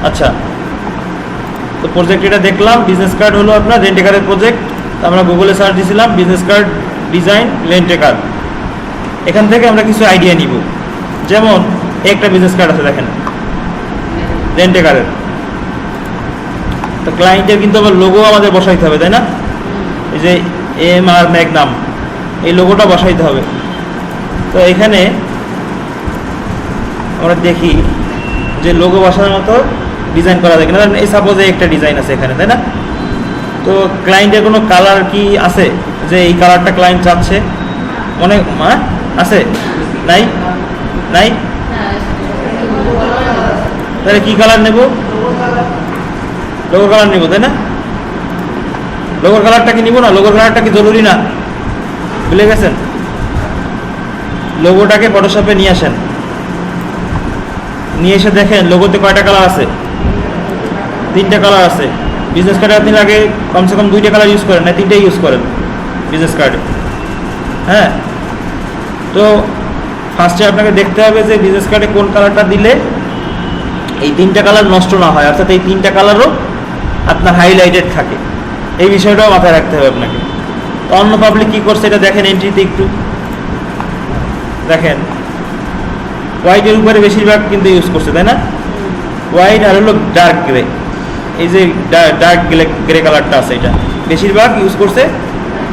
আচ্ছা, তো প্রজেক্ট এটা দেখলাম, বিজনেস কার্ড হলো আপনার রেন্ট এ কারের প্রজেক্ট। আমরা গুগলে সার্চ দিয়েছিলাম বিজনেস কার্ড ডিজাইন রেন্ট এ কার। এখান থেকে আমরা কিছু আইডিয়া নিব। যেমন একটা বিজনেস কার্ড আছে দেখেন রেন্ট এ কারের, তো ক্লায়েন্টের কিন্তু আবার লোগো আমাদের বসাইতে হবে, তাই না? এই যে MR ম্যাগনাম এই লোগোটা বসাইতে হবে। তো এখানে আমরা দেখি যে লোগো বসানোর মতো ডিজাইন করা যায় কিনা। এই সাপোজ একটা ডিজাইন আছে এখানে, তাই না? তো ক্লায়েন্টের কোনো কালার কি আছে যে এই কালারটা ক্লায়েন্ট চাচ্ছে? মনে আছে? নাই? নাই? তাহলে কি কালার নেব? লোগো কালার নেব, তাই না? লোগোর কালারটা কি নিব না? লোগোর কালারটা কি জরুরি না? ভুলে গেছেন? লোগোটাকে ফটোশপে নিয়ে আসেন, নিয়ে এসে দেখেন লোগোতে কয়টা কালার আছে? 3টা কালার আছে। বিজনেস কার্ডে আপনি আগে কমসে কম 2টা কালার ইউজ করেন, না 3টাই ইউজ করেন বিজনেস কার্ডে। হ্যাঁ, তো ফার্স্টে আপনাকে দেখতে হবে যে বিজনেস কার্ডে কোন কালারটা দিলে এই 3টা কালার নষ্ট না হয়, অর্থাৎ এই 3টা কালারও আপনার হাইলাইটেড থাকে। এই বিষয়টাও মাথায় রাখতে হবে আপনাকে। তো অন্য পাবলিক কী করছে এটা দেখেন, এন্ট্রিতে একটু দেখেন হোয়াইটের উপরে বেশিরভাগ কিন্তু ইউজ করছে, তাই না? হোয়াইট আর হলো ডার্ক গ্রে, এই যে ডার্ক গ্রে কালারটা আছে এটা বেশিরভাগ ইউজ করছে,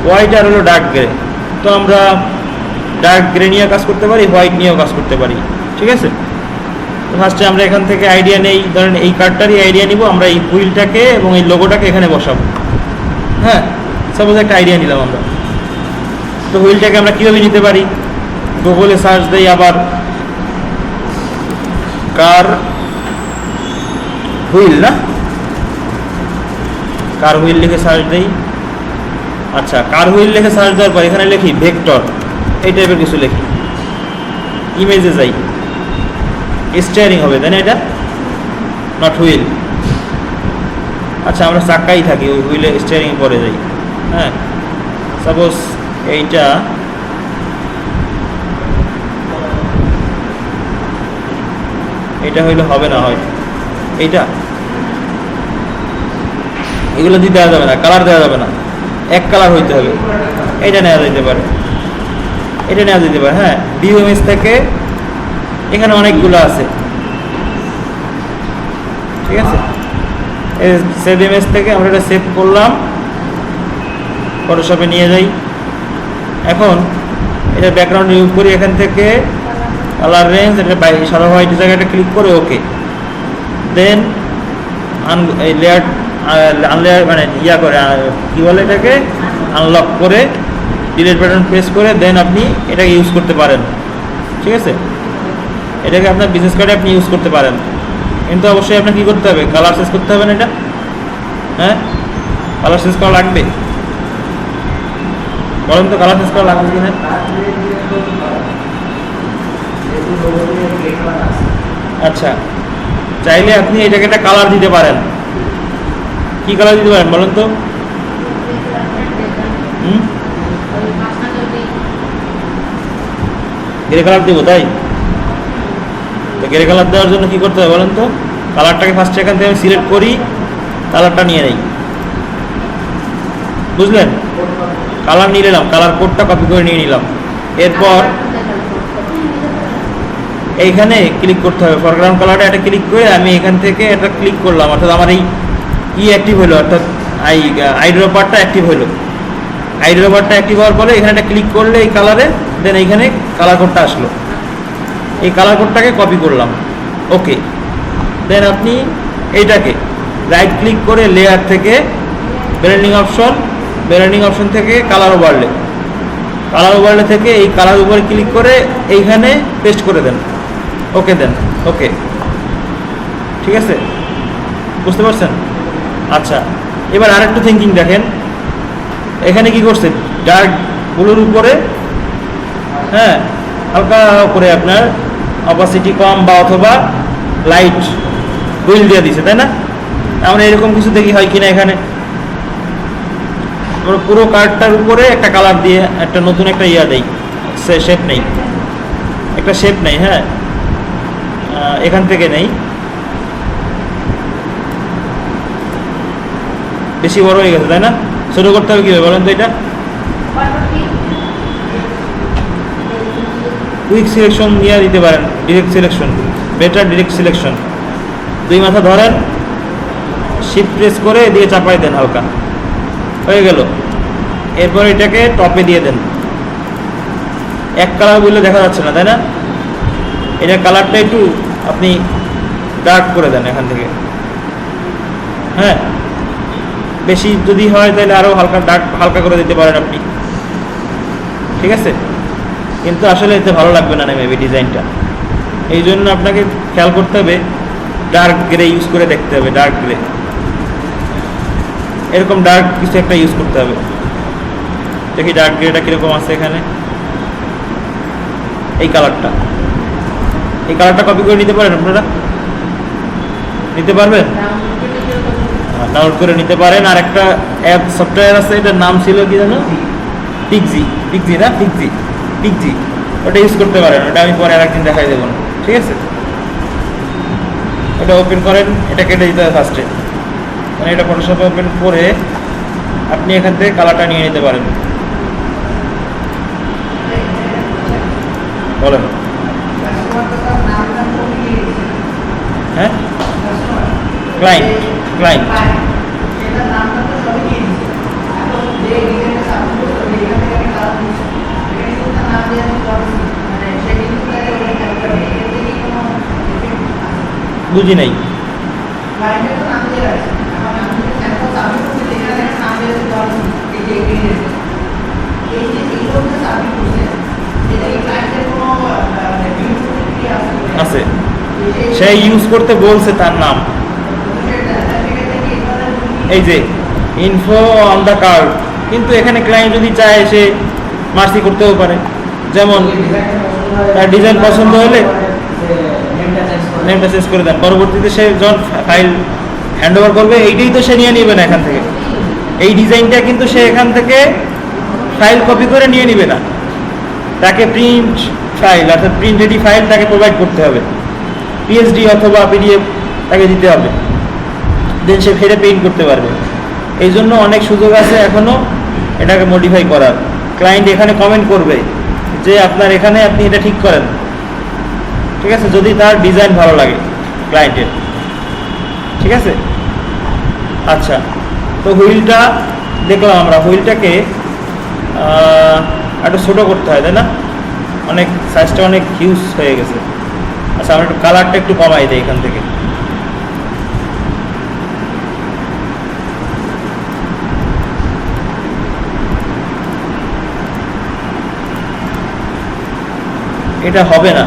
হোয়াইট আর হলো ডার্ক গ্রে। তো আমরা ডার্ক গ্রে নিয়ে কাজ করতে পারি, হোয়াইট নিয়েও কাজ করতে পারি, ঠিক আছে? তো ফার্স্টে আমরা এখান থেকে আইডিয়া নেই, ধরেন এই কার্ডটারই আইডিয়া নিব আমরা, এই হুইলটাকে এবং এই লোগোটাকে এখানে বসাবো। হ্যাঁ, সাপোজ একটা আইডিয়া নিলাম আমরা। তো হুইলটাকে আমরা কীভাবে নিতে পারি? গুগলে সার্চ দেই, আবার কার হুইল, না কার হুইল লিখে সার্চ দেই। আচ্ছা, কার হুইল লিখে সার্চ দেওয়ার পর এখানে লিখি ভেক্টর, এই টাইপের কিছু লিখি। ইমেজে যাই, স্টিয়ারিং হবে, তাই না? এটা নট হুইল। আচ্ছা, আমরা চাক্কাই থাকি, ওই হুইলে স্টিয়ারিং পরে যাই। হ্যাঁ, সাপোজ এইটা এটা হইলে হবে না, হয় এইটা, এগুলো দিয়ে দেওয়া যাবে না, কালার দেওয়া যাবে না, এক কালার হইতে হবে। এটা নেওয়া যেতে পারে, এটা নেওয়া যেতে পারে। হ্যাঁ, ভিউ ইমেজ থেকে এখানে অনেকগুলো আছে, ঠিক আছে? সেভ ইমেজ থেকে আমরা এটা সেভ করলাম, ফটোশপে নিয়ে যাই। এখন এটা ব্যাকগ্রাউন্ড রিমুভ করি, এখান থেকে কালার রেঞ্জ এটা সাদা হোয়াইট জায়গাটা ক্লিক করে ওকে। দেন এই লেয়ার আনলেয়ার মানে ইয়া করে কী বলে এটাকে, আনলক করে ডিলিট বাটন প্রেস করে দেন আপনি এটাকে ইউজ করতে পারেন, ঠিক আছে? এটাকে আপনার বিজনেস কার্ডে আপনি ইউজ করতে পারেন, কিন্তু অবশ্যই আপনার কী করতে হবে? কালার চেঞ্জ করতে হবে না এটা। হ্যাঁ, কালার চেঞ্জ করা লাগবে, বলেন তো কালার চেঞ্জ করা লাগবে কি না? আচ্ছা, চাইলে আপনি এটাকে একটা কালার দিতে পারেন। কি কালার দিতে পারেন বলেন তো? গ্রে কালার দেবো, তাই? তো গ্রে কালার দেওয়ার জন্য কি করতে হবে বলেন তো? কালারটাকে ফার্স্টে এখান থেকে আমি সিলেক্ট করি, কালারটা নিয়ে নেই, বুঝলেন? কালার নিয়ে নিলাম, কালার কোডটা কপি করে নিয়ে নিলাম। এরপর এইখানে ক্লিক করতে হবে, ফরগ্রাউন্ড কালারটা এটা ক্লিক করে আমি এখান থেকে এটা ক্লিক করলাম, অর্থাৎ আমার এই অ্যাক্টিভ হলো, অর্থাৎ আইড্রপারটা অ্যাক্টিভ হলো। আইড্রপারটা অ্যাক্টিভ হওয়ার পরে এখানে একটা ক্লিক করলে এই কালারে, দেন এইখানে কালার কোডটা আসলো, এই কালার কোডটাকে কপি করলাম, ওকে। দেন আপনি এইটাকে রাইট ক্লিক করে লেয়ার থেকে ব্লেন্ডিং অপশন থেকে কালার ওভারলে থেকে এই কালার উপরে ক্লিক করে এইখানে পেস্ট করে দেন, ওকে দেন, ওকে, ঠিক আছে? বুঝতে পারছেন? আচ্ছা, এবার আরেকটু থিঙ্কিং দেখেন, এখানে কি করছে? ডার্ক ব্লুর উপরে হ্যাঁ হালকা করে আপনার অপাসিটি কম বা অথবা লাইট হুইল দিয়ে দিছে, তাই না? আমরা এরকম কিছু দেখি হয় কিনা এখানে? আমরা পুরো কার্ডটার উপরে একটা কালার দিয়ে একটা নতুন একটা ইয়া দেই, শেপ নেই, একটা শেপ নেই। হ্যাঁ, এখান থেকে নেই, বেশি বড় হয়ে গেছে, তাই না? ছোটো করতে হবে কীভাবে বলেন তো এটা? কুইক সিলেকশন নিয়ে দিতে পারেন, direct selection, better direct selection. 2 মাথা ধরেন, শিফট প্রেস করে দিয়ে চাপাই দেন, হালকা হয়ে গেল। এরপর এটাকে টপে দিয়ে দেন। এক কালার বললে দেখা যাচ্ছে না, তাই না? এটা কালারটা একটু আপনি ডার্ক করে দেন এখান থেকে, হ্যাঁ। বেশি যদি হয় তাহলে আরও হালকা ডার্ক, হালকা করে দিতে পারেন আপনি, ঠিক আছে? কিন্তু আসলে এতে ভালো লাগবে না মেবি ডিজাইনটা। এই জন্য আপনাকে খেয়াল করতে হবে, ডার্ক গ্রে ইউজ করে দেখতে হবে। ডার্ক গ্রে, এরকম ডার্ক কিছু একটা ইউজ করতে হবে। দেখি ডার্ক গ্রেটা কীরকম আছে এখানে। এই কালারটা কপি করে নিতে পারেন আপনারা, নিতে পারবেন, ডাউনলোড করে নিতে পারেন। আর একটা অ্যাপ সফটওয়্যার আছে, এটার নাম ছিল কি জানো? পিক্সি না, পিক্সি, ওটা ইউজ করতে পারেন। ওটা আমি পরে আরেকদিন দেখাই দেবো না, ঠিক আছে? ওটা ওপেন করেন, এটা কেটে দিতে হবে ফার্স্টে। মানে এটা ফটোশপে ওপেন করে আপনি এখান থেকে কালারটা নিয়ে নিতে পারেন। বলেন, হ্যাঁ, ক্লায়েন্ট বুঝি নাই। আছে, সে ইউজ করতে বলছে তার নাম, এই যে ইনফো অন দ্য কার্ড। কিন্তু এখানে ক্লায়েন্ট যদি চায় সে মার্সি করতেও পারে। যেমন তার ডিজাইন পছন্দ হলে নেমটা চেঞ্জ করে দেন। পরবর্তীতে সে যখন ফাইল হ্যান্ড ওভার করবে, এইটাই তো সে নিয়ে নেবে না এখান থেকে। এই ডিজাইনটা কিন্তু সে এখান থেকে ফাইল কপি করে নিয়ে নেবে না, তাকে প্রিন্ট ফাইল অর্থাৎ প্রিন্ট রেডি ফাইল তাকে প্রোভাইড করতে হবে, পিএসডি অথবা পিডিএফ তাকে দিতে হবে, দেন সে ফেরে পেইন্ট করতে পারবে। এই জন্য অনেক সুযোগ আছে এখনও এটাকে মডিফাই করার। ক্লায়েন্ট এখানে কমেন্ট করবে যে আপনার এখানে আপনি এটা ঠিক করেন, ঠিক আছে, যদি তার ডিজাইন ভালো লাগে ক্লায়েন্টের, ঠিক আছে? আচ্ছা, তো হুইলটা দেখলাম আমরা। হুইলটাকে একটু ছোটো করতে হয়, তাই না? অনেক সাইজটা অনেক হিউজ হয়ে গেছে। আচ্ছা, আমরা একটু কালারটা একটু কমাই দিই এখান থেকে। এটা হবে না,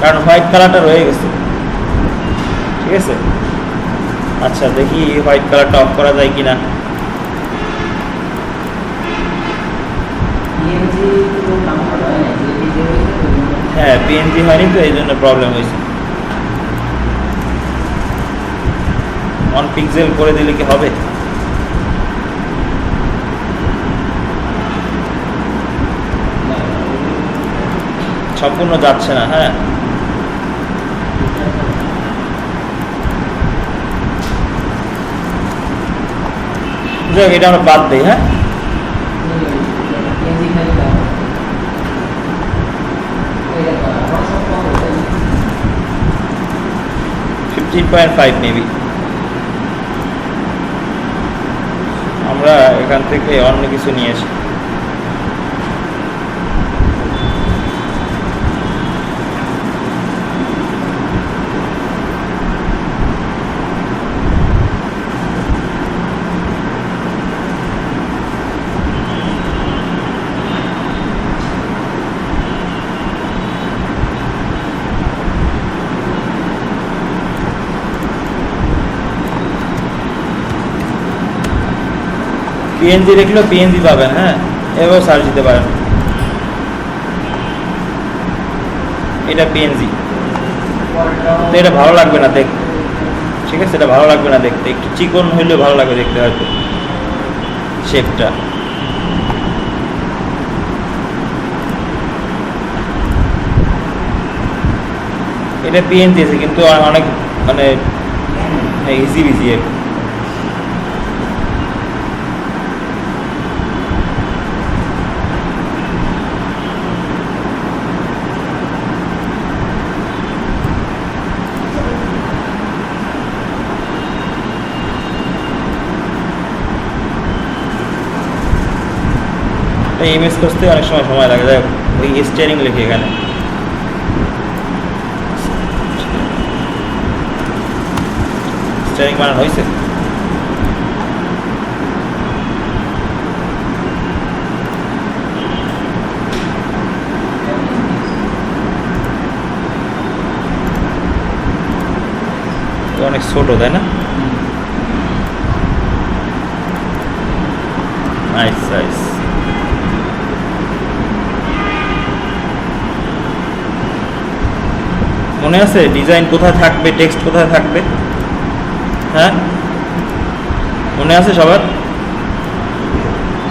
কারণ হোয়াইট কালারটা রয়ে গেছে, ঠিক আছে? আচ্ছা, দেখি হোয়াইট কালারটা অফ করা যায় কিনা। হ্যাঁ, পিএনজি হয়নি তো, এই জন্য প্রবলেম হয়েছে। 1 পিক্সেল করে দিলে কি হবে? সম্পূর্ণ যাচ্ছে না, হ্যাঁ। যাক, এটা আমরা বাদ দিই, হ্যাঁ। 15.5 মেবি। আমরা এখান থেকে অন্য কিছু নিয়ে আসি। পিএনজি দেখলেও পিএনজি পাবেন, হ্যাঁ, এভাবে সার্চ দিতে পারেন। এটা পিএনজি, তো এটা ভালো লাগবে না দেখতে, ঠিক আছে? এটা ভালো লাগবে না দেখতে, একটু চিকন হইলে ভালো লাগবে দেখতে হয়তো শেপটা। এটা পিএনজি আছে কিন্তু অনেক মানে ইজি ইমেজ খুঁজতে অনেক সময় লাগে। যাই হোক, ওই স্টিয়ারিং লিখি এখানে। স্টিয়ারিং বানানো হয়েছে? অনেক ছোট, তাই না? Nice nice. মনে আছে ডিজাইন কোথায় থাকবে, টেক্সট কোথায় থাকবে? হ্যাঁ, মনে আছে সবার?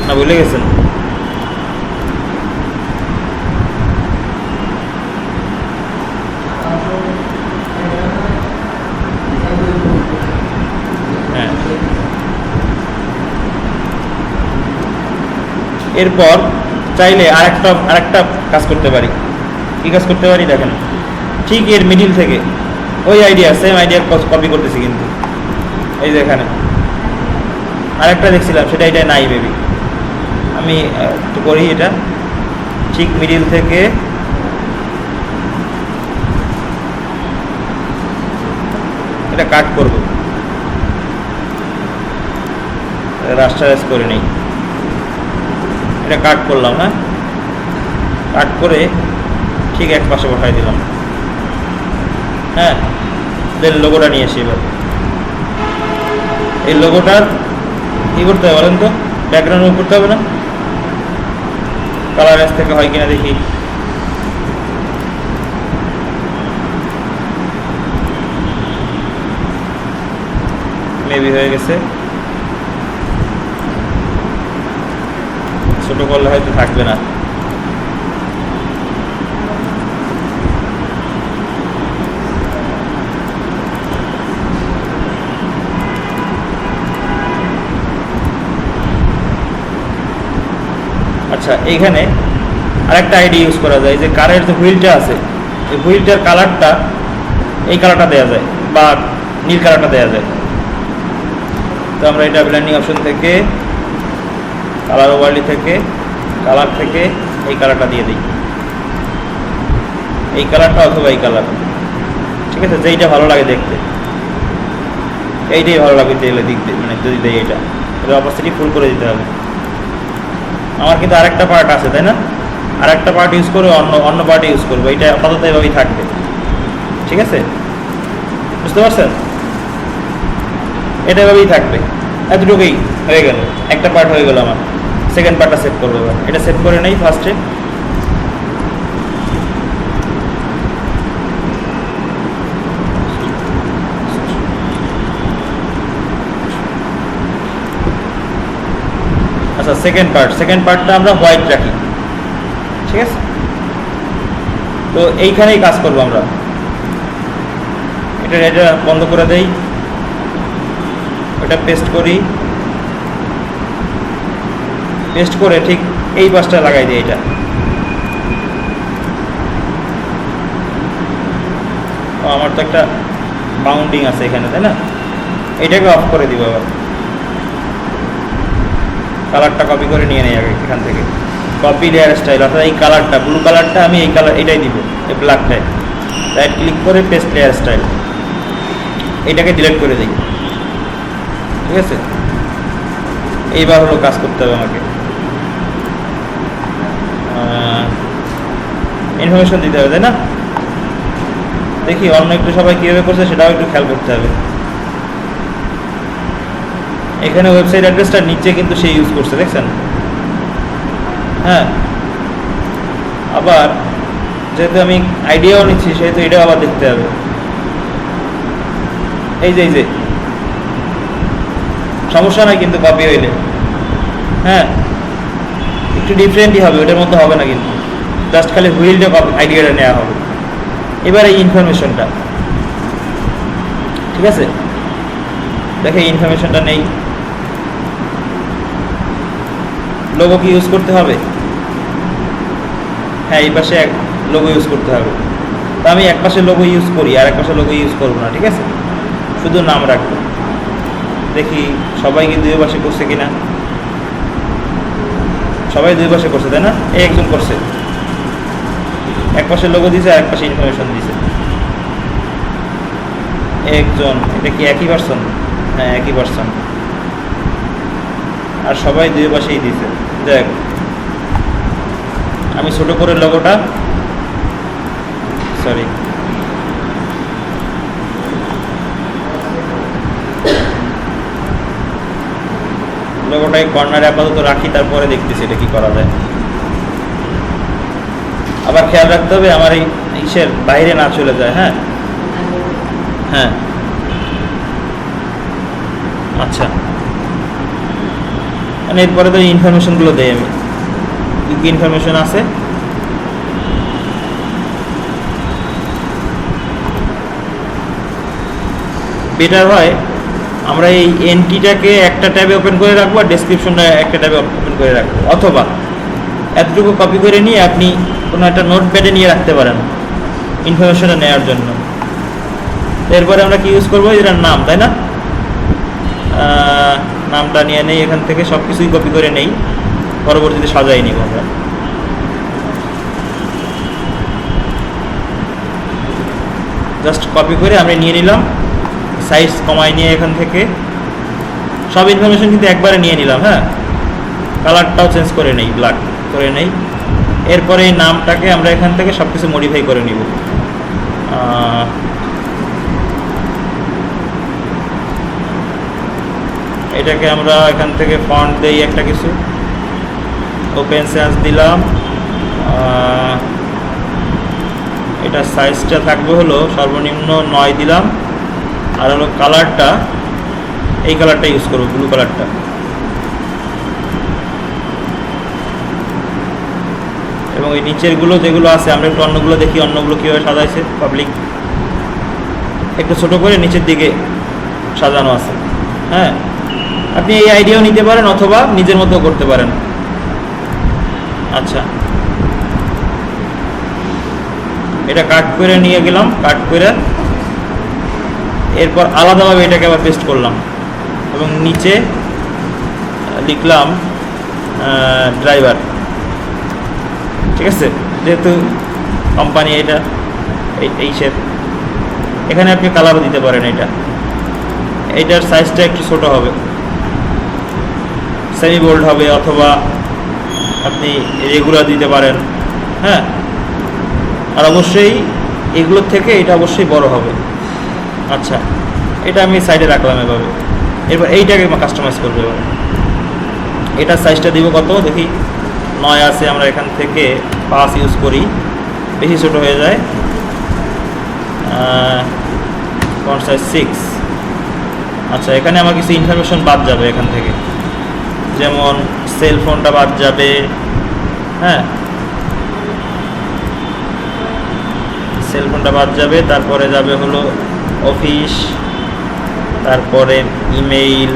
না ভুলে গেছেন? হ্যাঁ, এরপর চাইলে আরেকটা কাজ করতে পারি। কি কাজ করতে পারি দেখেন, ঠিক এর মিডিল থেকে ওই আইডিয়া, সেম আইডিয়া কপি করতেছি, কিন্তু এই যে এখানে আরেকটা দেখছিলাম, সেটা এটা নাই বেবি। আমি একটু করি এটা, ঠিক মিডিল থেকে এটা কাট করব, রাস্টারাইজ করে নেই। এটা কাট করলাম, না কাট করে ঠিক এক পাশে বসাই দিলাম। হ্যাঁ, দেন লোগোটা নিয়ে আসি। এবার এই লোগোটার কী করতে হবে বলেন তো? ব্যাকগ্রাউন্ড করতে হবে না? কালার রেঞ্জ থেকে হয় কিনা দেখি। মেবি হয়ে গেছে। ছোট করলে হয়তো থাকবে না। আচ্ছা, এইখানে আরেকটা আইডি ইউজ করা যায়, যে কারের যে হুইলটা আছে, এই হুইলটার কালারটা এই কালারটা দেওয়া যায় বা নীল কালারটা দেওয়া যায়। তো আমরা এটা ব্লেন্ডিং অপশন থেকে, কালার ওভারলি থেকে, কালার থেকে এই কালারটা দিয়ে দিই, এই কালারটা অথবা এই কালার। ঠিক আছে, যেইটা ভালো লাগে দেখতে, এইটাই ভালো লাগবে দেখতে, মানে যদি দেয় এটা অপাসিটি ফুল করে দিতে হবে। আমার কিন্তু আরেকটা পার্ট আছে, তাই না? আরেকটা পার্ট ইউজ করে অন্য পার্ট ইউজ করবো। এটা আপাতত এভাবেই থাকবে। ঠিক আছে, বুঝতে পারছেন? এটা এভাবেই থাকবে। এতটুকুই হয়ে গেল, একটা পার্ট হয়ে গেল আমার। সেকেন্ড পার্টটা সেভ করবো। এবার এটা সেভ করে নেই ফার্স্টে। আচ্ছা, সেকেন্ড পার্টটা আমরা হোয়াইট রাখি। ঠিক আছে, তো এইখানেই কাজ করবো আমরা। এটা বন্ধ করে দেই, ওটা পেস্ট করি, পেস্ট করে ঠিক এই পাশটা লাগাই দিই। এটা আমার তো একটা বাউন্ডিং আছে এখানে, তাই না? এটাকে অফ করে দিব। আবার কালারটা কপি করে নিয়ে নেই আগে এখান থেকে। কপি লেয়ার স্টাইল, অর্থাৎ এই কালারটা, ব্লু কালারটা আমি এই কালার এটাই দিব, এই ব্ল্যাকটায়। রাইট ক্লিক করে পেস্ট লেয়ার স্টাইল, এইটাকে ডিলিট করে দিই। ঠিক আছে, এইবার হলো কাজ করতে হবে আমাকে, ইনফরমেশন দিতে হবে, তাই না? দেখি অন্য একটু সবাই কীভাবে করছে সেটাও একটু খেয়াল করতে হবে। এখানে ওয়েবসাইট অ্যাড্রেসটা নিচে কিন্তু সে ইউজ করছে, দেখছেন? হ্যাঁ, আবার যেহেতু আমি আইডিয়াও নিচ্ছি, সেহেতু এটাও আবার দেখতে হবে। এই যে সমস্যা নাই কিন্তু কপি হইলে। হ্যাঁ, একটু ডিফারেন্টই হবে, ওটার মধ্যে হবে না কিন্তু, জাস্ট খালি হুইলটা আইডিয়াটা নেওয়া হবে। এবার এই ইনফরমেশনটা, ঠিক আছে, দেখে ইনফরমেশনটা নেই। লোগো কি ইউজ করতে হবে? হ্যাঁ, এই পাশে এক লোগো ইউজ করতে হবে। তো আমি এক পাশে লোগো ইউজ করি, আর এক পাশে লোগো ইউজ করবো না। ঠিক আছে, শুধু নাম রাখবো। দেখি সবাই কি দুই পাশে করছে কিনা। সবাই দুই পাশে করছে তাই না? এই একজন করছে, এক পাশে লোগো দিছে আর এক পাশে ইনফরমেশন দিছে একজন। এটা কি একই পার্সন? হ্যাঁ একই পার্সন, আর সবাই দুই পাশেই দিছে। দেখ আমি ছোট করে লোগোটা, সরি লোগোটা এই কর্নারে আপাতত রাখি, তারপরে দেখতেছি এটা কি করা যায়। আবার খেয়াল রাখতে হবে আমার এই ইসের বাইরে না চলে যায়। হ্যাঁ হ্যাঁ আচ্ছা, মানে এরপরে তো ইনফরমেশনগুলো দেই আমি, কী কী ইনফরমেশন আছে। বেটার হয় আমরা এই এন্ট্রিটাকে একটা ট্যাবে ওপেন করে রাখবো আর ডেসক্রিপশনটা একটা ট্যাবে ওপেন করে রাখবো, অথবা এতটুকু কপি করে নিয়ে আপনি কোনো একটা নোটপ্যাডে নিয়ে রাখতে পারেন ইনফরমেশনটা নেওয়ার জন্য। এরপরে আমরা কি ইউজ করবো, এটার নাম, তাই না? নামটা নিয়ে নেই এখান থেকে, সব কিছুই কপি করে নেই, পরবর্তীতে সাজাই নিব আমরা। জাস্ট কপি করে আমরা নিয়ে নিলাম, সাইজ কমাই নিয়ে এখান থেকে সব ইনফরমেশন কিন্তু একবারে নিয়ে নিলাম। হ্যাঁ, কালারটাও চেঞ্জ করে নেই, ব্ল্যাক করে নেই। এরপরে এই নামটাকে আমরা এখান থেকে সব কিছু মডিফাই করে নিব। এটাকে আমরা এখান থেকে ফন্ট দেই একটা কিছু, ওপেন সেন্স দিলাম। এটা সাইজটা থাকবে হলো সর্বনিম্ন 9 দিলাম, আর হলো কালারটা এই কালারটা ইউজ করবো, ব্লু কালারটা। এবং এই নিচেরগুলো যেগুলো আছে আমরা একটু অন্যগুলো দেখি, অন্যগুলো কীভাবে সাজাইছে পাবলিক, একটু ছোট করে নিচের দিকে সাজানো আছে। হ্যাঁ, আপনি এই আইডিয়াও নিতে পারেন অথবা নিজের মতো করতে পারেন। আচ্ছা, এটা কাট করে নিয়ে গেলাম, কাট করে এরপর আলাদাভাবে এটাকে আবার পেস্ট করলাম এবং নিচে লিখলাম ড্রাইভার। ঠিক আছে, যেহেতু কোম্পানি এটা এই শেপ, এখানে আপনি কালারও দিতে পারেন। এইটার সাইজটা একটু ছোট হবে, সেমি বোল্ড হবে, অথবা আপনি রেগুলার দিতে পারেন। হ্যাঁ, আর অবশ্যই এগুলোর থেকে এটা অবশ্যই বড় হবে। আচ্ছা, এটা আমি সাইডে রাখলাম এভাবে। এরপর এইটাকে কাস্টমাইজ করবো। এবার এটার সাইজটা দিব কত দেখি, 9 আছে, আমরা এখান থেকে 5 ইউজ করি, বেশি ছোট হয়ে যায়। Font size 6। আচ্ছা, এখানে আমার কিছু ইনফরমেশন বাদ যাবে এখান থেকে, যেমন সেল ফোনটা বাদ যাবে। হ্যাঁ, সেল ফোনটা বাদ যাবে, তারপরে যাবে হলো অফিস, তারপরে ইমেইল,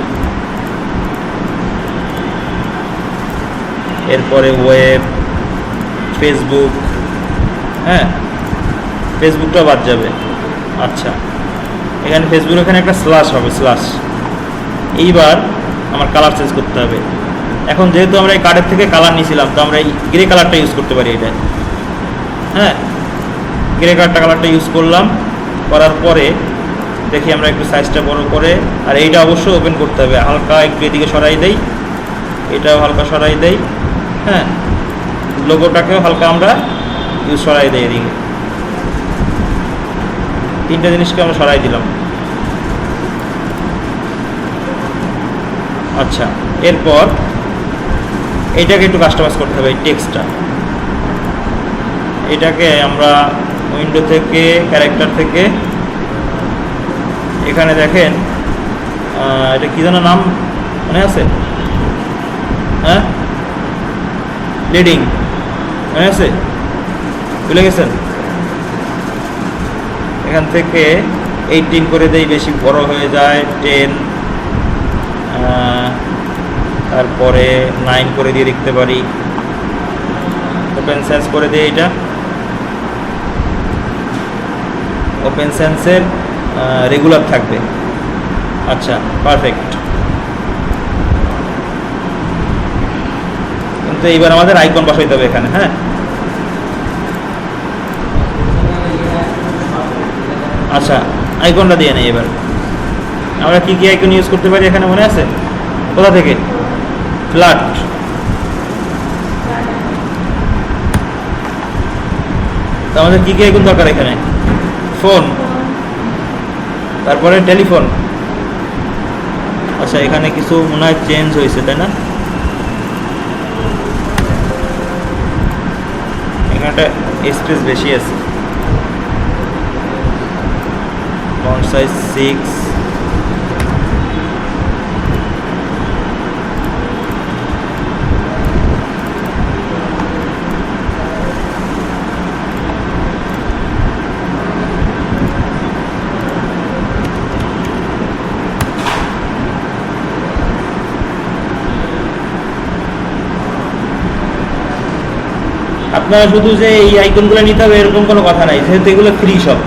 এরপরে ওয়েব, ফেসবুক। হ্যাঁ, ফেসবুকটা বাদ যাবে। আচ্ছা, এখানে ফেসবুক, এখানে একটা স্ল্যাশ হবে, স্ল্যাশ। এইবার আমার কালার চেঞ্জ করতে হবে। এখন যেহেতু আমরা এই কার্ডের থেকে কালার নিয়েছিলাম, তো আমরা এই গ্রে কালারটা ইউজ করতে পারি এটা। হ্যাঁ, গ্রে কালারটা ইউজ করলাম, করার পরে দেখি আমরা একটু সাইজটা বড় করে, আর এইটা অবশ্যই ওপেন করতে হবে, হালকা একটু এদিকে সরাই দেই, এটাও হালকা সরাই দেই। হ্যাঁ, লোগোটাকেও হালকা আমরা ইউজ সরাই দেই এদিকে। 3টা জিনিসকে আমরা সরাই দিলাম। আচ্ছা, এরপর এইটাকে একটু কাস্টমাইজ করতে হবে, এই টেক্সটটা। এটাকে আমরা উইন্ডো থেকে, ক্যারেক্টার থেকে, এখানে দেখেন এটা কী যেন নাম মনে আছে? হ্যাঁ, লিডিং মনে আছে? ভুলে গেছেন? এখান থেকে 18 করে দেই, বেশি বড় হয়ে যায় 10, তারপরে 9 করে দিয়ে লিখতে পারি। ওপেন সেন্স করে দিই, এটা ওপেন সেন্সের রেগুলার থাকবে। আচ্ছা, পারফেক্ট। তো এইবার আমাদের আইকন বসাইতে হবে এখানে। হ্যাঁ, আচ্ছা, আইকনটা দিয়ে নেই। এবার আমরা কি কি আইকন ইউজ করতে পারি এখানে মনে আছে? কোথা থেকে? ফ্ল্যাট, তো আমাদের কি কি আইকন দরকার এখানে? ফোন, তারপরে টেলিফোন। আচ্ছা, এখানে কিছু মনে হয় চেঞ্জ হয়েছে, তাই না? এখানটা স্পেস বেশি আছে, ফন্ট সাইজ 6। আপনারা শুধু যে এই আইকনগুলো নিতে হবে এরকম কোনো কথা নাই, যেহেতু এগুলো ফ্রি সব।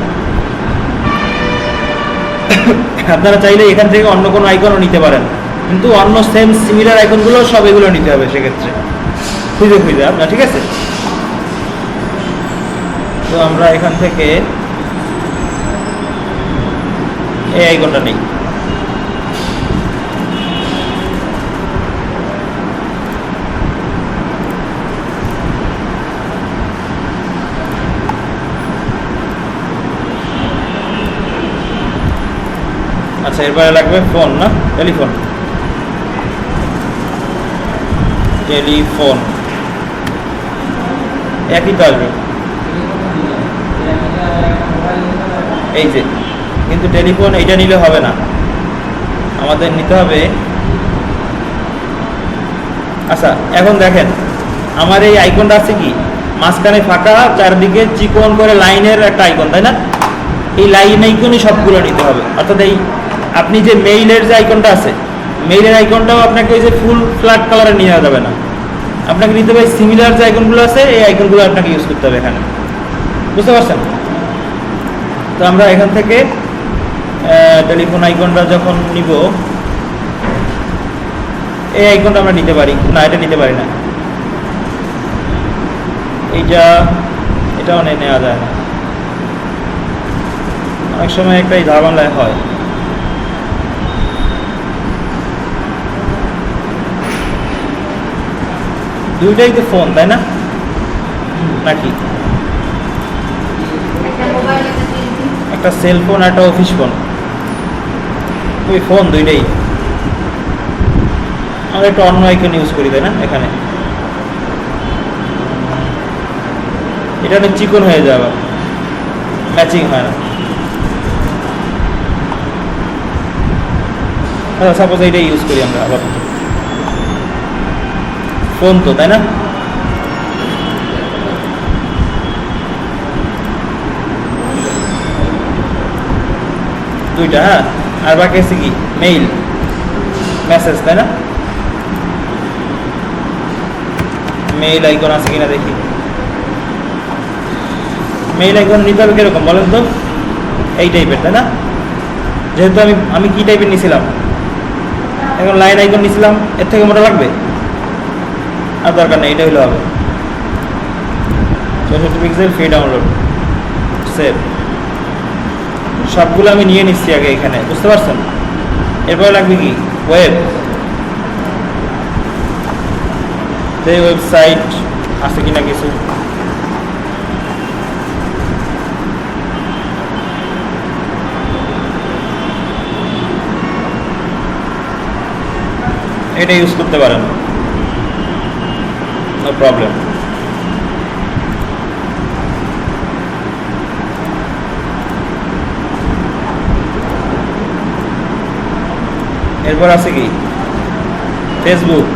আপনারা চাইলে এখান থেকে অন্য কোনো আইকনও নিতে পারেন, কিন্তু অন্য সেম সিমিলার আইকনগুলো সব এগুলো নিতে হবে সেক্ষেত্রে খুঁজে খুঁজে আপনার। ঠিক আছে, তো আমরা এখান থেকে এই আইকনটা নেই। আচ্ছা, এরপরে লাগবে ফোন, না টেলিফোন। টেলিফোন একই তো আসবে, এই যে। কিন্তু টেলিফোন এইটা নিলে হবে না, আমাদের নিতে হবে। আচ্ছা, এখন দেখেন আমার এই আইকনটা আছে কি মাঝখানে ফাঁকা, চারদিকে চিকন করে লাইনের একটা আইকন, তাই না? এই লাইন আইকনই সবগুলো নিতে হবে। অর্থাৎ এই আপনি যে মেইলের যে আইকনটা আছে, মেইলের আইকনটাও আপনাকে ওই যে ফুল ফ্ল্যাট কালারে নিয়ে যাবে না, আপনাকে নিতে হবে সিমিলার যে আইকনগুলো আছে এই আইকনগুলো আপনাকে ইউজ করতে হবে এখানে। বুঝতে পারছেন? তো আমরা এখান থেকে টেলিফোন আইকনটা যখন নিব, এই আইকনটা আমরা নিতে পারি না, এটা নিতে পারি না, এটাও নেওয়া যায় না। অনেক সময় একটা এই ধারবাংলায় হয়। দুইটাই তো ফোন, তাই না? নাকি একটা সেল ফোন, একটা অফিস ফোন, ওই ফোন দুইটাই। আমরা একটা অন্য আইকন ইউজ করি, তাই না? এখানে এটা অনেক চিকন হয়ে যাবে, ম্যাচিং হয় না। সাপোজ এইটা ইউজ করি আমরা আবার, ফোন তো, তাই না? দুইটা। হ্যাঁ, আর বাকি আছে কি? মেইল, মেসেজ, তাই না? মেইল আইকন আছে কিনা দেখি। মেইল আইকন নিতে হবে কিরকম বলেন তো? এই টাইপের, তাই না? যেহেতু আমি কি টাইপের নিয়েছিলাম, এখন লাইন আইকন নিয়েছিলাম, এর থেকে মোটা লাগবে আর দরকার নেই, এটা হইলে হবে। 64 পিক্সেল ফ্রি ডাউনলোড, সেভ। সবগুলো আমি নিয়ে নিচ্ছি আগে এখানে, বুঝতে পারছেন? এরপরে লাগবে কি? ওয়েব। এই ওয়েবসাইট আছে কিনা কিছু, এটা ইউজ করতে পারেন, নো প্রবলেম। এরপর আছে কি? ফেসবুক।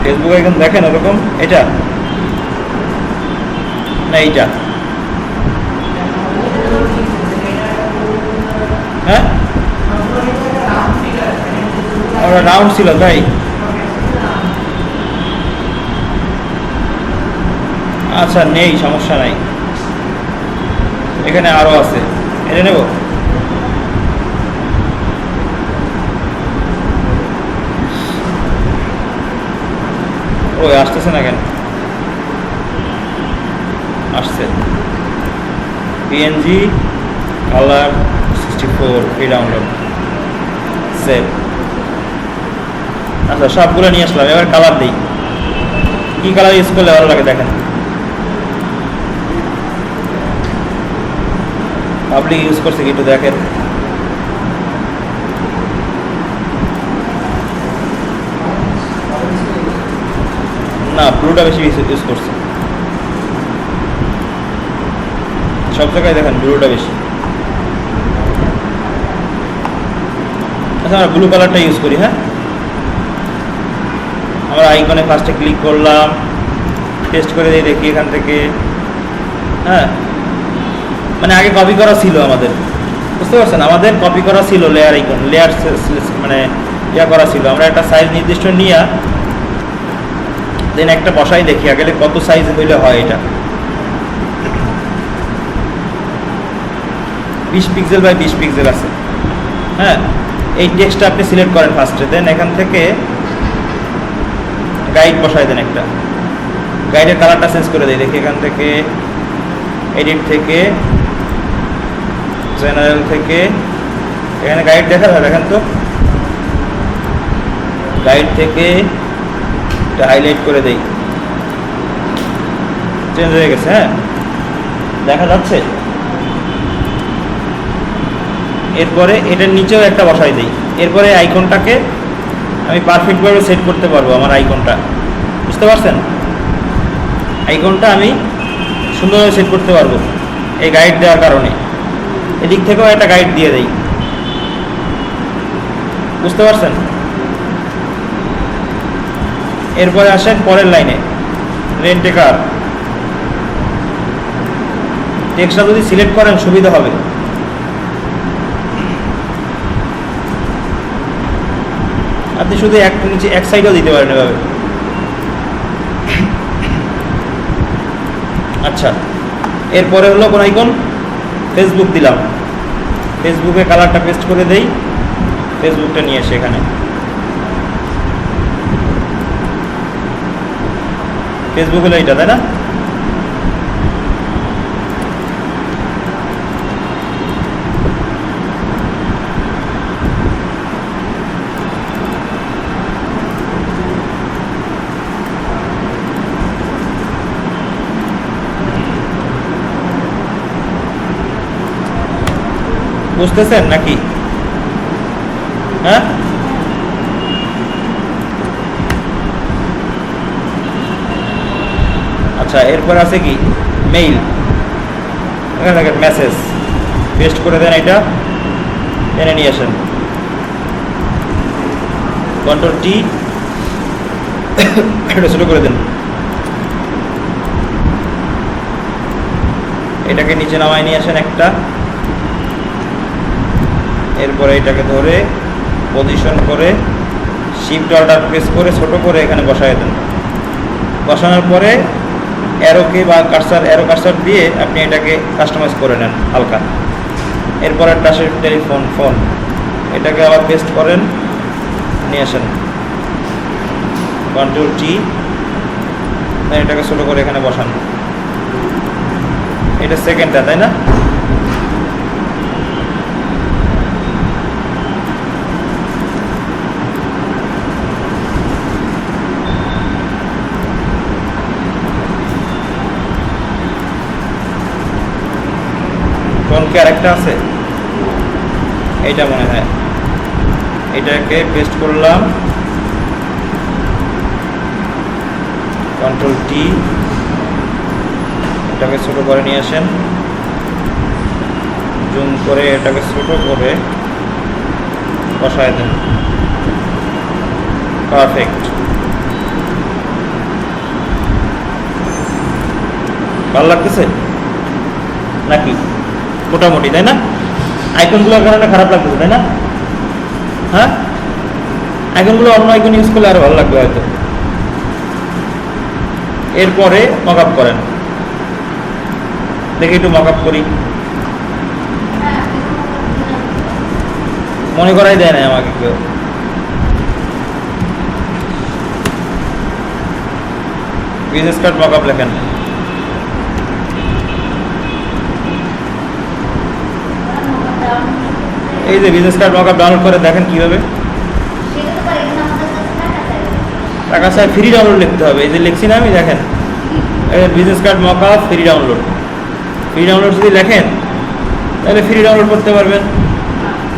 ফেসবুক এখন দেখেন ওরকম, এটা না এইটা? হ্যাঁ, আমরা রাউন্ড ছিল তাই। আচ্ছা নেই, সমস্যা নাই, এখানে আরো আছে, এটা নেব। ওই আসতেছে না কেন? আসছে PNG colour 64 free download save. আচ্ছা সবগুলো নিয়ে আসলাম, এবার কালার দিই, কি কালার ইউজ করলে ভালো লাগে দেখেন। পাবলিক ইউজ করছে কি একটু দেখেন। না ব্লুটা বেশি ইউজ করছে, সব জায়গায় দেখেন ব্লুটা বেশি। আচ্ছা আমরা ব্লু কালারটা ইউজ করি। হ্যাঁ আমরা আইকনে ফার্স্টে ক্লিক করলাম, টেস্ট করে দিয়ে দেখি এখান থেকে। হ্যাঁ মানে আগে কপি করা ছিল আমাদের, বুঝতে পারছেন, আমাদের কপি করা ছিল লেয়ার আইকন, লেয়ার মানে ইয়া করা ছিল। আমরা একটা সাইজ নির্দিষ্ট নিয়ে দেন একটা বসাই দেখি আগে কত সাইজ হইলে হয়। এটা 20 পিক্সেল বাই 20 পিক্সেল আছে। হ্যাঁ এই টেক্সটটা আপনি সিলেক্ট করেন ফার্স্টে, দেন এখান থেকে গাইড বসাই দেন একটা, গাইডের কালারটা চেঞ্জ করে দেয় দেখি এখান থেকে, এডিট থেকে, জেনারেল থেকে, এখানে গাইড দেখা যায় দেখেন তো, গাইড থেকে হাইলাইট করে দেই, চেঞ্জ হয়ে গেছে। হ্যাঁ দেখা যাচ্ছে। এরপরে এটার নিচেও একটা বসাই দিই, এরপরে আইকনটাকে আমি পারফেক্টভাবে সেট করতে পারবো। আমার আইকনটা বুঝতে পারছেন, আইকনটা আমি সুন্দরভাবে সেট করতে পারবো এই গাইড দেওয়ার কারণে। এদিক থেকেও একটা গাইড দিয়ে দেই, বুঝতে পারছেন। এরপরে আসেন পরের লাইনে, রেন্ট এ কার। টেক্সটটা যদি সিলেক্ট করেন সুবিধা হবে। আপনি শুধু এক নিচে এক সাইডেও দিতে পারেন এভাবে। আচ্ছা এরপরে হলো কোন আইকন, ফেসবুক দিলাম, ফেসবুকে কালারটা পেস্ট করে দেই, ফেসবুকটা নিয়ে এসে এখানে ফেসবুক হলো এইটা, তাই না? বুঝতেছেন নাকি? হ্যাঁ আচ্ছা এরপর আছে কি মেইল, এখানে দেখেন মেসেজ, পেস্ট করে দেন, এটা টেনে নিয়ে আসেন, কন্ট্রোল টি, এটা ছোটো করে দেন, এটাকে নিচে নামায় নিয়ে আসেন একটা, এরপরে এটাকে ধরে পজিশন করে শিফট অল্টার প্রেস করে ছোট করে এখানে বসায় দেন। বসানোর পরে অ্যারোকে বা কার্সার, অ্যারো কার্সার দিয়ে আপনি এটাকে কাস্টমাইজ করে নেন হালকা। এরপরে টাচে টেলিফোন, ফোন, এটাকে আবার পেস্ট করেন, নিয়ে আসেন, কন্ট্রোল টি, দেন এটাকে ছোটো করে এখানে বসান। এটা সেকেন্ডটা, তাই না? আরেকটা আছে, এইটা মনে হয়, এটাকে পেস্ট করলাম, কন্ট্রোল টি, এটাকে ছোট করে নিয়ে আসেন, জুম করে এটাকে ছোট করে বসায় দেন, পারফেক্ট। ভালো লাগতেছে নাকি? মোটামুটি, তাই না? আইকনগুলোর কারণে খারাপ লাগতেছে, তাই না? হ্যাঁ আইকনগুলো অন্য আইকন ইউজ করলে আরো ভালো লাগবে হয়তো। এরপরে মক আপ করেন, দেখি একটু মক আপ করি। মনে করাই দেয় না আমাকে কেউ। বিজনেস কার্ড মক আপ লেখেন। এই যে business card mock up download করে দেখেন কীভাবে। টাকা চাই, ফ্রি ডাউনলোড লিখতে হবে। এই যে লিখছি না আমি, দেখেন business card mock up free download. Free download যদি লেখেন তাহলে ফ্রি ডাউনলোড করতে পারবেন।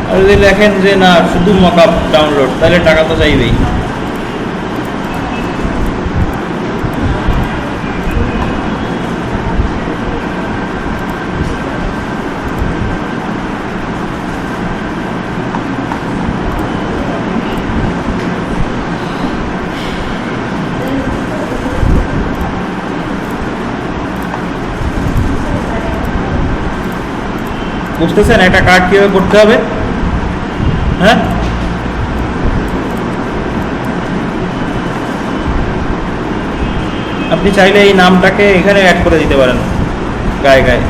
আর যদি লেখেন যে না শুধু মক আপ ডাউনলোড, তাহলে টাকা তো চাইবেই। বুঝতেছেন একটা কার্ড কীভাবে করতে হবে? হ্যাঁ, আপনি চাইলে এই নামটাকে এখানে অ্যাড করে দিতে পারেন গায়ে গায়ে,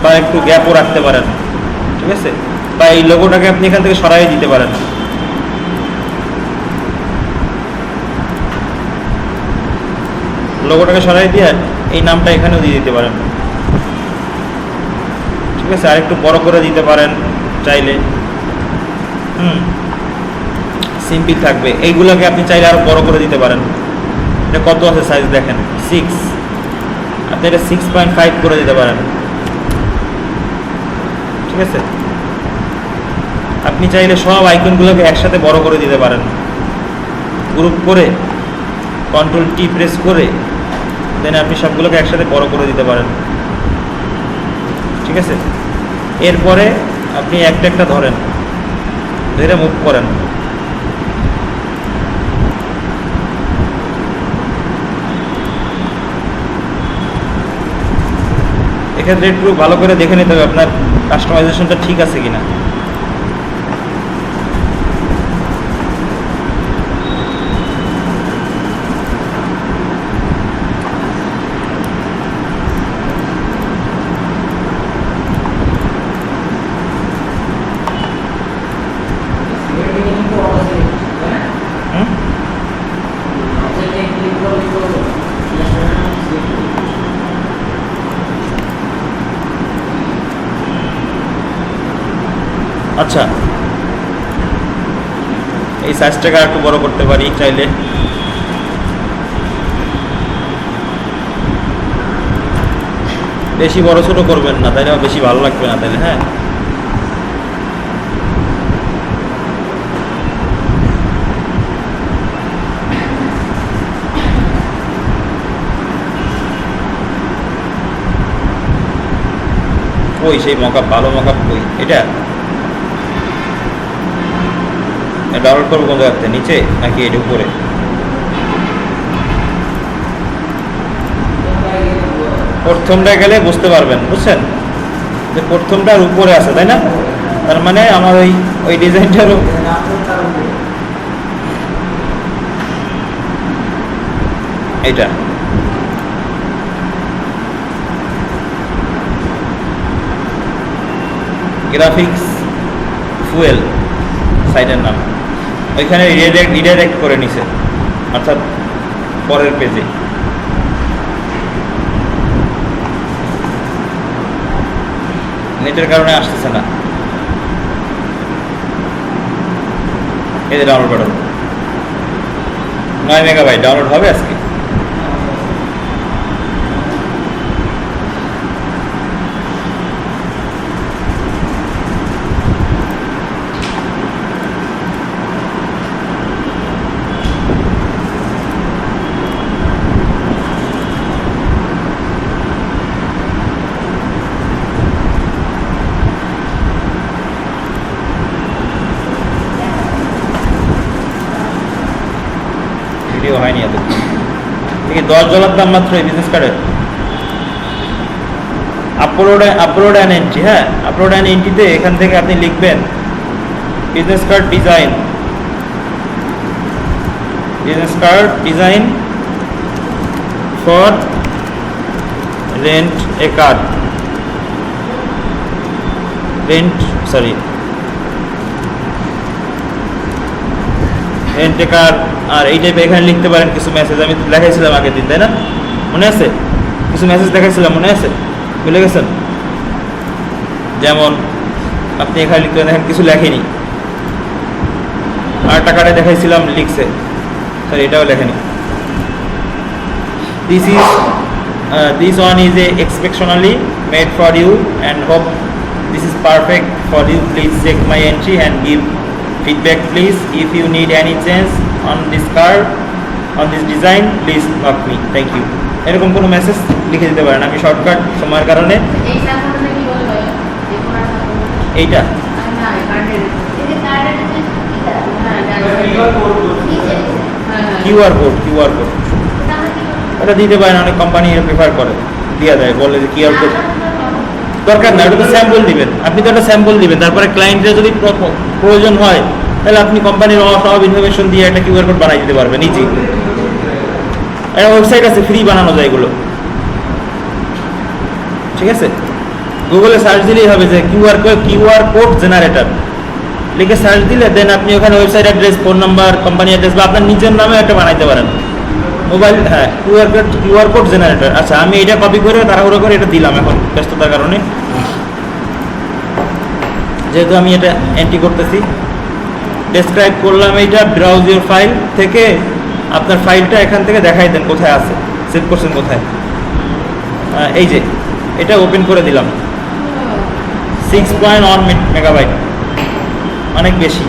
বা একটু গ্যাপও রাখতে পারেন, ঠিক আছে? বা এই লোগোটাকে আপনি এখান থেকে সরাই দিতে পারেন। লোগোটাকে সরাই দিয়ে এই নামটা এখানেও দিয়ে দিতে পারেন, ঠিক আছে? আর একটু বড় করে দিতে পারেন চাইলে। সিম্পল থাকবে। এইগুলোকে আপনি চাইলে আরও বড় করে দিতে পারেন। এটা কত আছে সাইজ দেখেন, 6। আপনি এটা 6.5 করে দিতে পারেন, ঠিক আছে? আপনি চাইলে সব আইকনগুলোকে একসাথে বড় করে দিতে পারেন। গ্রুপ করে কন্ট্রোল টি প্রেস করে দেন আপনি সবগুলোকে একসাথে বড় করে দিতে পারেন, ঠিক আছে? এরপরে আপনি একটা একটা ধরেন, ধরে মুভ করেন। এক্ষেত্রে একটু ভালো করে দেখে নিতে হবে আপনার কাস্টমাইজেশনটা ঠিক আছে কিনা। আচ্ছা, এই সাইজটাকে আর একটু বড় করতে পারি চাইলে। বেশি বড় ছোট করবেন না, তাইলে বেশি ভালো লাগবে না তাইলে। হ্যাঁ, ওই সেই মকআপ, ভালো মকআপ কই? এটা ডাউনলোড করবো কোন জায়গাতে, নিচে নাকি এটা উপরে? প্রথমটায় গেলে বুঝতে পারবেন, বুঝছেন যে প্রথমটার উপরে আছে, তাই না? তার মানে আমার ওই ডিজাইনটারও এইটা। গ্রাফিক্স ফুয়েল সাইটের নাম, ওইখানে রিডাইরেক্ট করে নিছে, অর্থাৎ পরের পেজে। নেটের কারণে আসতেছে না। এই যে ডাউনলোড বাটন 9 মেগাবাইট ডাউনলোড হবে আজকে। হয়নি এত। দেখি $10 দাম মাত্র এই বিজনেস কার্ডের। Upload and entry. হ্যাঁ, আপলোড অ্যান্ড এন্ট্রিতে এখান থেকে আপনি লিখবেন business card design for rent a card, rent car, আর এই টাইপের এখানে লিখতে পারেন কিছু মেসেজ। আমি দেখাইছিলাম আগের দিন, তাই না? মনে আছে? কিছু মেসেজ দেখাইছিলাম, মনে আছে? ভুলে গেছেন? যেমন আপনি এখানে লিখতে দেখেন কিছু লেখেনি, আর টাকাটা দেখাইছিলাম লিখছে, স্যার এটাও লেখেনি। This one is exceptionally made for you and hope this is perfect for you. Please check my entry and give feedback please. If you need any change on this card, on this design, please knock me. Thank you. এরকম কোনো message লিখে দিতে পারেন। আমি shortcut সময়ের কারণে এইটা QR code ওটা দিতে পারেন। অনেক কোম্পানি প্রেফার করে, দেওয়া দেয়, বলে যে কিউআর কোড দরকার না, ওটা তো স্যাম্পল দিবেন। আপনি তো একটা স্যাম্পল দিবেন, তারপরে ক্লায়েন্টের যদি প্রয়োজন হয় তাহলে আপনি কোম্পানির সব ইনফরমেশন দিয়ে একটা কিউআর কোড বানিয়ে দিতে পারবেন নিজেই। একটা ওয়েবসাইট আছে ফ্রি বানানো যায় এগুলো, ঠিক আছে? গুগলে সার্চ দিলেই হবে যে কিউআর কোড জেনারেটর লিখে সার্চ দিলে দেন আপনি ওখানে website address, phone number, company address বা আপনার নিজের নামে একটা বানাইতে পারেন মোবাইল। হ্যাঁ, কিউআর কোড জেনারেটর। আচ্ছা, আমি এটা কপি করে তাড়াহুড়ো করে এটা দিলাম এখন ব্যস্ততার কারণে, যেহেতু আমি এটা এন্ট্রি করতেছি। ডেসক্রাইব করলাম এইটা, ব্রাউজ ইউর ফাইল থেকে আপনার ফাইলটা এখান থেকে দেখাই দেন কোথায় আছে, সেভ করছেন কোথায়। এই যে এটা ওপেন করে দিলাম, 6.1 মেগাবাইট, অনেক বেশি,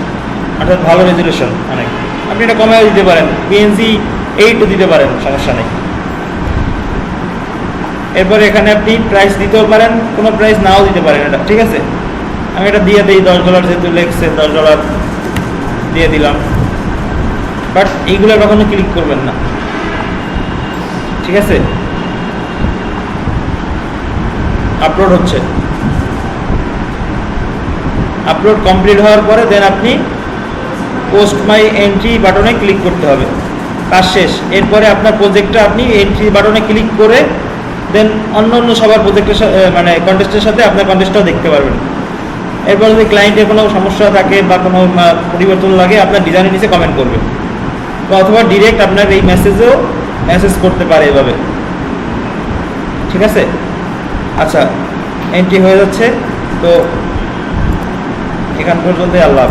অর্থাৎ ভালো রেজুলেশন অনেক। আপনি এটা কমেও দিতে পারেন, পিএনজি 8 দিতে পারেন, সমস্যা নেই। এরপরে এখানে আপনি প্রাইস দিতেও পারেন, কোনো প্রাইস নাও দিতে পারেন, এটা ঠিক আছে। আমি এটা দিয়ে দিই $10, যেহেতু লেগছে $10 দিয়ে দিলাম। বাট এইগুলো কখনো ক্লিক করবেন না, ঠিক আছে? আপলোড হচ্ছে, আপলোড কমপ্লিট হওয়ার পরে দেন আপনি পোস্ট মাই এন্ট্রি বাটনে ক্লিক করতে হবে, কাজ শেষ। এরপরে আপনার প্রজেক্টটা আপনি এন্ট্রি বাটনে ক্লিক করে দেন অন্য সবার প্রজেক্টের মানে কন্টেস্টের সাথে আপনার কন্টেস্টটাও দেখতে পারবেন। এরপর যদি ক্লায়েন্টের কোনো সমস্যা থাকে বা কোনো পরিবর্তন লাগে, আপনার ডিজাইনের নিচে কমেন্ট করবে, অথবা ডিরেক্ট আপনার এই মেসেজেও মেসেজ করতে পারে এভাবে, ঠিক আছে? আচ্ছা, এন্ট্রি হয়ে যাচ্ছে, তো এখান পর্যন্ত আল্লাহ।